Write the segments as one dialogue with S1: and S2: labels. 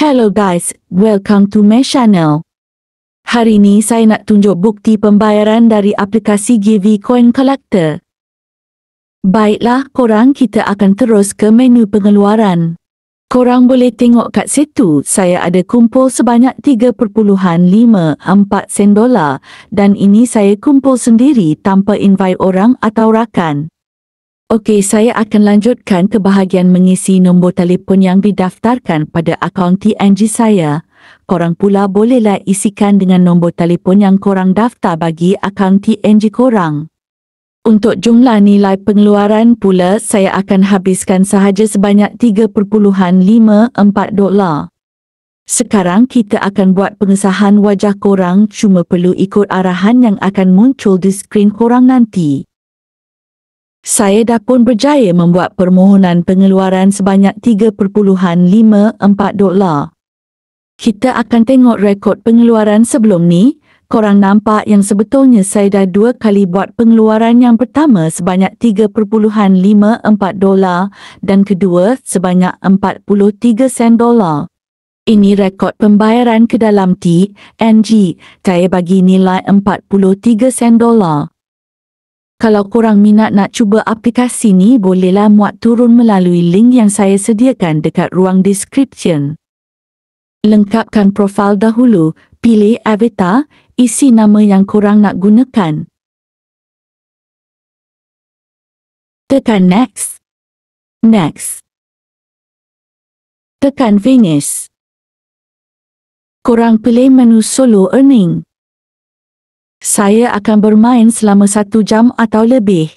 S1: Hello guys, welcome to my channel. Hari ini saya nak tunjuk bukti pembayaran dari aplikasi Givi Coin Collector. Baiklah korang, kita akan terus ke menu pengeluaran. Korang boleh tengok kat situ, saya ada kumpul sebanyak 3.54 sen dolar dan ini saya kumpul sendiri tanpa invite orang atau rakan. Okey, saya akan lanjutkan ke bahagian mengisi nombor telefon yang didaftarkan pada akaun TNG saya. Korang pula bolehlah isikan dengan nombor telefon yang korang daftar bagi akaun TNG korang. Untuk jumlah nilai pengeluaran pula, saya akan habiskan sahaja sebanyak 3.54 dolar. Sekarang kita akan buat pengesahan wajah korang, cuma perlu ikut arahan yang akan muncul di skrin korang nanti. Saya dah pun berjaya membuat permohonan pengeluaran sebanyak 3.54 dolar. Kita akan tengok rekod pengeluaran sebelum ni. Korang nampak yang sebetulnya saya dah 2 kali buat pengeluaran, yang pertama sebanyak 3.54 dolar dan kedua sebanyak 43 sen dolar. Ini rekod pembayaran ke dalam TNG. Saya bagi nilai 43 sen dolar. Kalau korang minat nak cuba aplikasi ni, bolehlah muat turun melalui link yang saya sediakan dekat ruang description. Lengkapkan profil dahulu, pilih avatar, isi nama yang korang nak gunakan. Tekan next. Next. Tekan finish. Korang pilih menu solo earning. Saya akan bermain selama 1 jam atau lebih.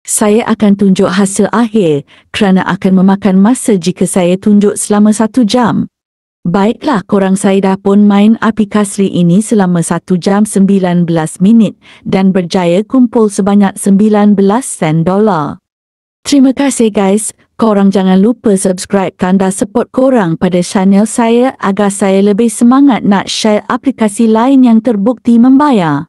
S1: Saya akan tunjuk hasil akhir kerana akan memakan masa jika saya tunjuk selama 1 jam. Baiklah korang, saya dah pun main aplikasi ini selama 1 jam 19 minit dan berjaya kumpul sebanyak 19 sen dolar. Terima kasih guys, korang jangan lupa subscribe tanda support korang pada channel saya agar saya lebih semangat nak share aplikasi lain yang terbukti membayar.